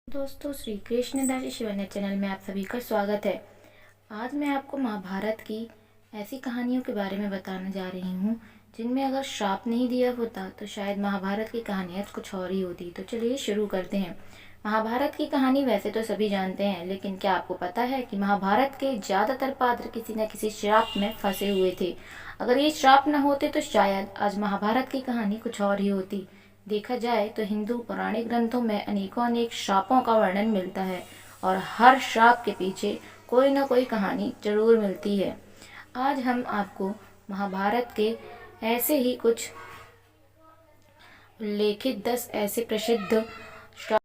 दोस्तों, श्री कृष्ण दास शिवन्य चैनल में आप सभी का स्वागत है। आज मैं आपको महाभारत की ऐसी कहानियों के बारे में बताने जा रही हूँ जिनमें अगर श्राप नहीं दिया होता तो शायद महाभारत की कहानी आज कुछ और ही होती। तो चलिए शुरू करते हैं। महाभारत की कहानी वैसे तो सभी जानते हैं, लेकिन क्या आपको पता है कि महाभारत के ज़्यादातर पात्र किसी न किसी श्राप में फंसे हुए थे। अगर ये श्राप न होते तो शायद आज महाभारत की कहानी कुछ और ही होती। देखा जाए तो हिंदू पौराणिक ग्रंथों में अनेकों अनेक श्रापों का वर्णन मिलता है और हर श्राप के पीछे कोई न कोई कहानी जरूर मिलती है। आज हम आपको महाभारत के ऐसे ही कुछ उल्लेखित 10 ऐसे प्रसिद्ध श्राप।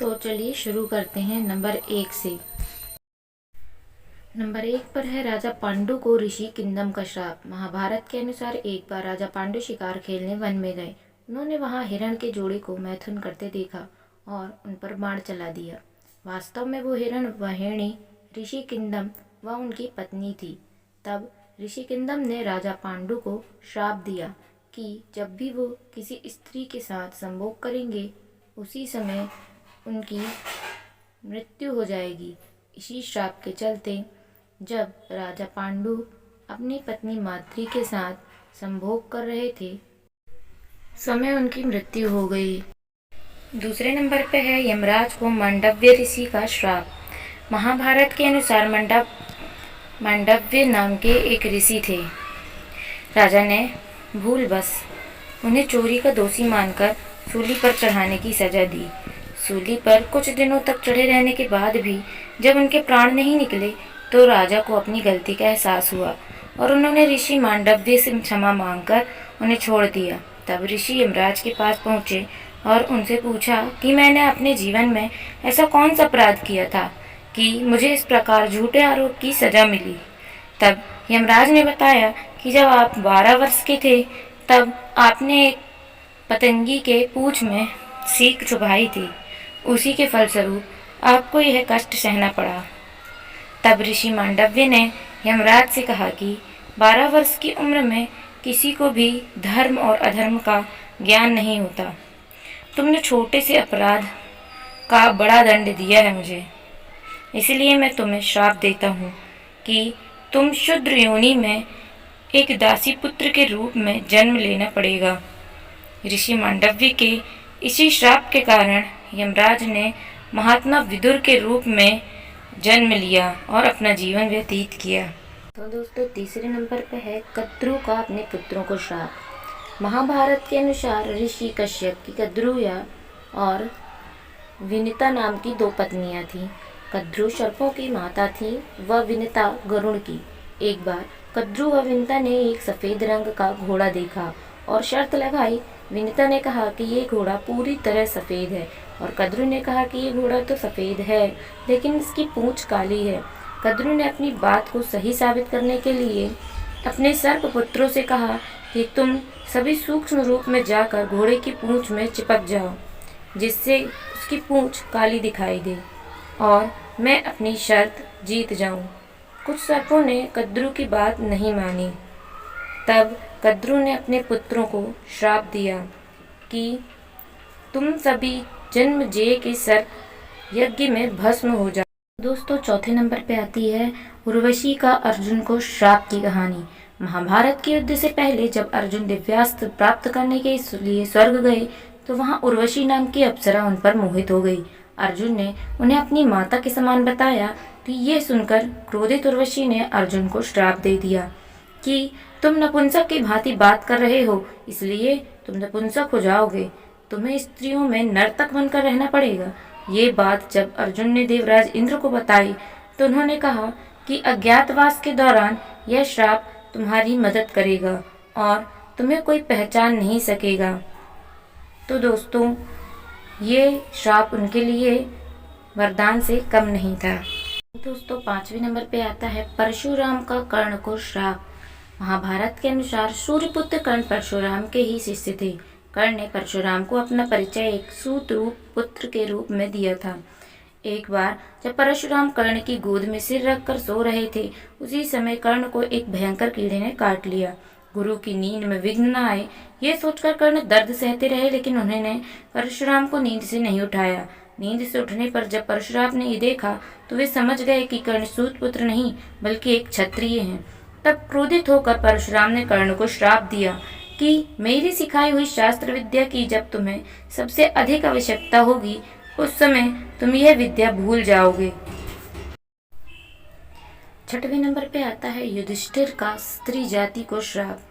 तो चलिए शुरू करते हैं नंबर 1 से। नंबर 1 पर है राजा पांडु को ऋषि किंदम का श्राप। महाभारत के अनुसार एक बार राजा पांडु शिकार खेलने वन में गए। उन्होंने वहां हिरण के जोड़े को मैथुन करते देखा और उन पर बाण चला दिया। वास्तव में वो हिरण वहिणी ऋषि किंदम व उनकी पत्नी थी। तब ऋषि किंदम ने राजा पांडु को श्राप दिया कि जब भी वो किसी स्त्री के साथ संभोग करेंगे उसी समय उनकी मृत्यु हो जाएगी। इसी श्राप के चलते जब राजा पांडु अपनी पत्नी माद्री के साथ संभोग कर रहे थे समय उनकी मृत्यु हो गई। दूसरे नंबर पे है यमराज को मांडव्य ऋषि का श्राप। महाभारत के अनुसार मांडव्य नाम के एक ऋषि थे। राजा ने भूलवश उन्हें चोरी का दोषी मानकर सूली पर चढ़ाने की सजा दी। सूली पर कुछ दिनों तक चढ़े रहने के बाद भी जब उनके प्राण नहीं निकले तो राजा को अपनी गलती का एहसास हुआ और उन्होंने ऋषि मांडव्य से क्षमा मांगकर उन्हें छोड़ दिया। तब ऋषि यमराज के पास पहुंचे और उनसे पूछा कि मैंने अपने जीवन में ऐसा कौन सा अपराध किया था कि मुझे इस प्रकार झूठे आरोप की सजा मिली। तब यमराज ने बताया कि जब आप 12 वर्ष के थे तब आपने एक पतंगी के पूंछ में सीख चुभाई थी। उसी के फलस्वरूप आपको यह कष्ट सहना पड़ा। तब ऋषि मांडव्य ने यमराज से कहा कि 12 वर्ष की उम्र में किसी को भी धर्म और अधर्म का ज्ञान नहीं होता। तुमने छोटे से अपराध का बड़ा दंड दिया है मुझे, इसलिए मैं तुम्हें श्राप देता हूँ कि तुम शूद्र योनि में एक दासी पुत्र के रूप में जन्म लेना पड़ेगा। ऋषि मांडव्य के इसी श्राप के कारण यमराज ने महात्मा विदुर के रूप में जन्म लिया और अपना जीवन व्यतीत किया। तो दोस्तों, तीसरे नंबर पर है कद्रु का अपने पुत्रों को श्राप। महाभारत के अनुसार ऋषि कश्यप की कद्रुया और विनिता नाम की 2 पत्नियां थीं। कद्रु सर्पों की माता थी व विनिता गरुड़ की। एक बार कद्रु व विनिता ने एक सफ़ेद रंग का घोड़ा देखा और शर्त लगाई। विनिता ने कहा कि ये घोड़ा पूरी तरह सफ़ेद है और कद्रु ने कहा कि ये घोड़ा तो सफ़ेद है लेकिन इसकी पूंछ काली है। कद्रु ने अपनी बात को सही साबित करने के लिए अपने सर्प पुत्रों से कहा कि तुम सभी सूक्ष्म रूप में जाकर घोड़े की पूंछ में चिपक जाओ जिससे उसकी पूंछ काली दिखाई दे और मैं अपनी शर्त जीत जाऊं। कुछ सर्पों ने कद्रु की बात नहीं मानी। तब कद्रु ने अपने पुत्रों को श्राप दिया कि तुम सभी जन्मजेय के सर्प यज्ञ में भस्म हो जाओ। दोस्तों, चौथे नंबर पे आती है उर्वशी का अर्जुन को श्राप की कहानी। महाभारत के युद्ध से पहले जब अर्जुन दिव्यास्त्र प्राप्त करने के लिए स्वर्ग गए तो वहां उर्वशी नाम की अप्सरा उन पर मोहित हो गई। अर्जुन ने उन्हें अपनी माता के समान बताया तो ये सुनकर क्रोधित उर्वशी ने अर्जुन को श्राप दे दिया कि तुम नपुंसक की भांति बात कर रहे हो, इसलिए तुम नपुंसक हो जाओगे। तुम्हें स्त्रियों में नर्तक बनकर रहना पड़ेगा। ये बात जब अर्जुन ने देवराज इंद्र को बताई तो उन्होंने कहा कि अज्ञातवास के दौरान यह श्राप तुम्हारी मदद करेगा और तुम्हें कोई पहचान नहीं सकेगा। तो दोस्तों, ये श्राप उनके लिए वरदान से कम नहीं था। दोस्तों, 5वें नंबर पे आता है परशुराम का कर्ण को श्राप। महाभारत के अनुसार सूर्यपुत्र कर्ण परशुराम के ही शिष्य थे। कर्ण ने परशुराम को अपना परिचय एक सूतरूप पुत्र के रूप में दिया था। एक बार जब परशुराम कर्ण की गोद में सिर रखकर सो रहे थे उसी समय कर्ण को एक भयंकर कीड़े ने काट लिया। गुरु की नींद में विघ्न न आए ये सोचकर कर्ण दर्द सहते रहे, लेकिन उन्होंने परशुराम को नींद से नहीं उठाया। नींद से उठने पर जब परशुराम ने ये देखा तो वे समझ गए कि कर्ण सूत पुत्र नहीं बल्कि एक क्षत्रिय हैं। तब क्रोधित होकर परशुराम ने कर्ण को श्राप दिया कि मेरी सिखाई हुई शास्त्र विद्या की जब तुम्हें सबसे अधिक आवश्यकता होगी उस समय तुम यह विद्या भूल जाओगे। 6वें नंबर पे आता है युधिष्ठिर का स्त्री जाति को श्राप।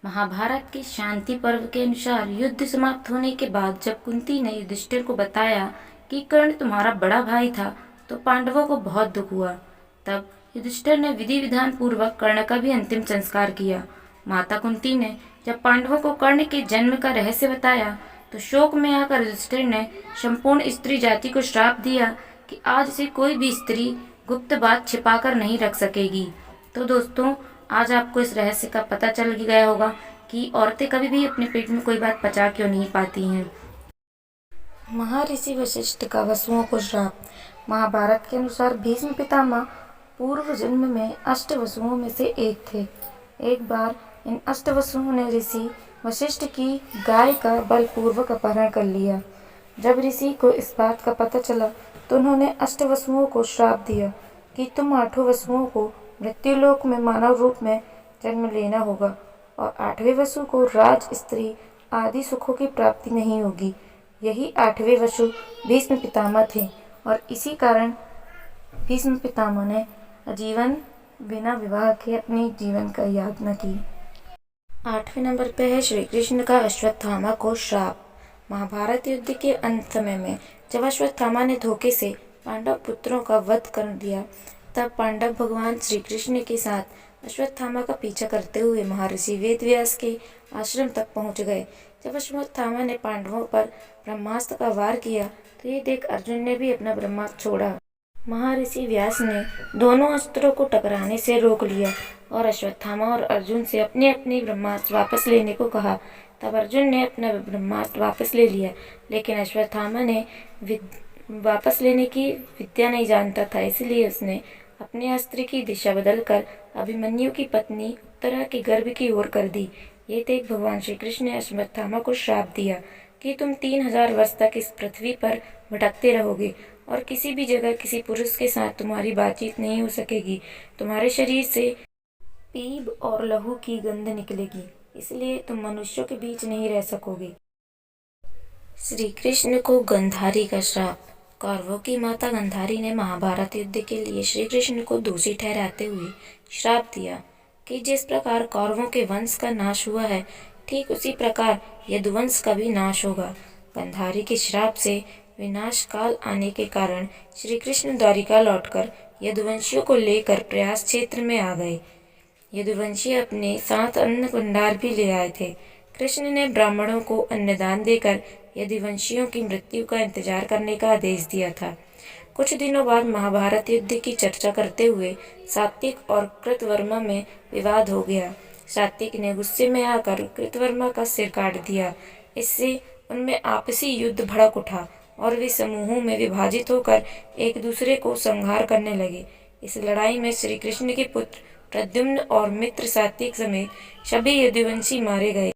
महाभारत के शांति पर्व के अनुसार युद्ध समाप्त होने के बाद जब कुंती ने युधिष्ठिर को बताया कि कर्ण तुम्हारा बड़ा भाई था तो पांडवों को बहुत दुख हुआ। तब युधिष्ठिर ने विधि विधान पूर्वक कर्ण का भी अंतिम संस्कार किया। माता कुंती ने जब पांडवों को कर्ण के जन्म का रहस्य बताया तो शोक में आकर युधिष्ठिर ने संपूर्ण स्त्री जाति को श्राप दिया कि आज से कोई भी स्त्री गुप्त बात छिपाकर नहीं रख सकेगी। तो दोस्तों, आज आपको इस रहस्य का पता चल गया होगा कि औरतें कभी भी अपने पेट में कोई बात पचा क्यों नहीं पाती हैं। महर्षि वशिष्ठ का वसुओं को श्राप। महाभारत के अनुसार भीष्म पितामह पूर्व जन्म में अष्ट वसुओं में से एक थे। एक बार इन अष्ट वसुओं ने ऋषि वशिष्ठ की गाय का बलपूर्वक अपहरण कर लिया। जब ऋषि को इस बात का पता चला तो उन्होंने अष्ट वसुओं को श्राप दिया कि तुम 8 वसुओं को मृत्युलोक में मानव रूप में जन्म लेना होगा और 8वें वसु को राज स्त्री आदि सुखों की प्राप्ति नहीं होगी। यही 8वें वसु भीष्म पितामह थे और इसी कारण भीष्म पितामह ने आजीवन बिना विवाह के अपने जीवन का यातना की। 8वें नंबर पे है श्री कृष्ण का अश्वत्थामा को श्राप। महाभारत युद्ध के अंत समय में जब अश्वत्थामा ने धोखे से पांडव पुत्रों का वध कर दिया तब पांडव भगवान श्री कृष्ण के साथ अश्वत्थामा का पीछा करते हुए महर्षि वेदव्यास के आश्रम तक पहुंच गए। जब अश्वत्थामा ने पांडवों पर ब्रह्मास्त्र का वार किया तो ये देख अर्जुन ने भी अपना ब्रह्मास्त्र छोड़ा। महर्षि व्यास ने दोनों अस्त्रों को टकराने से रोक लिया और अश्वत्थामा और अर्जुन से अपने अपने ब्रह्मास्त्र वापस लेने को कहा। तब अर्जुन ने अपना ब्रह्मास्त्र वापस ले लिया, लेकिन अश्वत्थामा ने वापस लेने की विद्या नहीं जानता था, इसलिए उसने अपने अस्त्र की दिशा बदलकर अभिमन्यु की पत्नी उत्तरा के गर्भ की ओर कर दी। ये देख भगवान श्री कृष्ण ने अश्वत्थामा को श्राप दिया कि तुम 3000 वर्ष तक इस पृथ्वी पर भटकते रहोगे और किसी भी जगह किसी पुरुष के साथ तुम्हारी बातचीत नहीं हो सकेगी। तुम्हारे शरीर से पीप और लहू की गंध निकलेगी, इसलिए तुम मनुष्यों के बीच नहीं रह सकोगे। श्री कृष्ण को गंधारी का श्राप। कौरवों की माता गंधारी ने महाभारत युद्ध के लिए श्री कृष्ण को दोषी ठहराते हुए श्राप दिया कि जिस प्रकार कौरवों के वंश का नाश हुआ है ठीक उसी प्रकार यदुवंश का भी नाश होगा। गंधारी के श्राप से विनाश काल आने के कारण श्री कृष्ण द्वारिका लौटकर यदुवंशियों को लेकर प्रयास क्षेत्र में आ गए। यदुवंशी अपने साथ अन्न भंडार भी ले आए थे। कृष्ण ने ब्राह्मणों को अन्नदान देकर यदुवंशियों की मृत्यु का इंतजार करने का आदेश दिया था। कुछ दिनों बाद महाभारत युद्ध की चर्चा करते हुए सात्विक और कृतवर्मा में विवाद हो गया। सात्विक ने गुस्से में आकर कृतवर्मा का सिर काट दिया। इससे उनमें आपसी युद्ध भड़क उठा और वे समूहों में विभाजित होकर एक दूसरे को संहार करने लगे। इस लड़ाई में श्री कृष्ण के पुत्र प्रद्युम्न और मित्र सात्विक समेत सभी यदुवंशी मारे गए।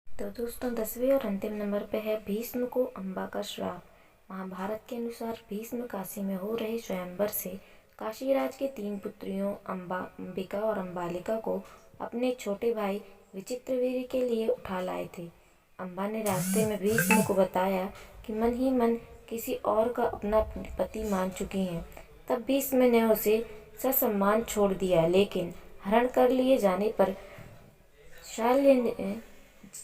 तो दोस्तों, 10वें और अंतिम नंबर पे है भीष्म को अम्बा का श्राप। महाभारत के अनुसार भीष्म काशी में हो रहे स्वयंवर से काशीराज के 3 पुत्रियों अम्बा, अंबिका और अम्बालिका को अपने छोटे भाई विचित्रवीर्य के लिए उठा लाए थे। अम्बा ने रास्ते में भीष्म को बताया कि मन ही मन किसी और का अपना पति मान चुकी हैं। तब भीष्म ने उसे ससम्मान छोड़ दिया, लेकिन हरण कर लिए जाने पर शाल्य ने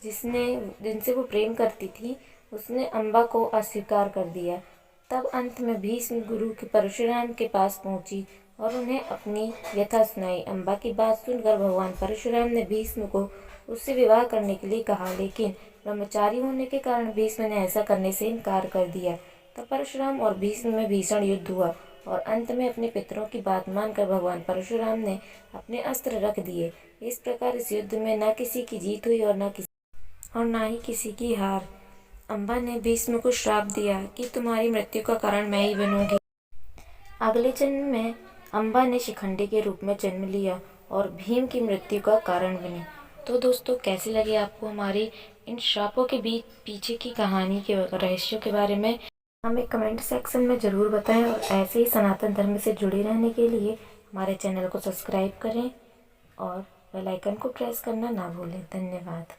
जिनसे वो प्रेम करती थी उसने अम्बा को अस्वीकार कर दिया। तब अंत में भीष्म गुरु के परशुराम के पास पहुंची और उन्हें अपनी व्यथा सुनाई। अम्बा की बात सुनकर भगवान परशुराम ने भीष्म को उससे विवाह करने के लिए कहा, लेकिन ब्रह्मचारी होने के कारण भीष्म ने ऐसा करने से इनकार कर दिया। तब परशुराम और भीष्म में भीषण युद्ध हुआ और अंत में अपने पितरों की बात मानकर भगवान परशुराम ने अपने अस्त्र रख दिए। इस प्रकार इस युद्ध में न किसी की जीत हुई और न ही किसी की हार। अम्बा ने भीष्म को श्राप दिया कि तुम्हारी मृत्यु का कारण मैं ही बनूंगी। अगले जन्म में अम्बा ने शिखंडी के रूप में जन्म लिया और भीम की मृत्यु का कारण बनी। तो दोस्तों, कैसी लगी आपको हमारी इन श्रापों के बीच पीछे की कहानी के रहस्यों के बारे में? हमें कमेंट सेक्शन में ज़रूर बताएं और ऐसे ही सनातन धर्म से जुड़े रहने के लिए हमारे चैनल को सब्सक्राइब करें और बेल आइकन को प्रेस करना ना भूलें। धन्यवाद।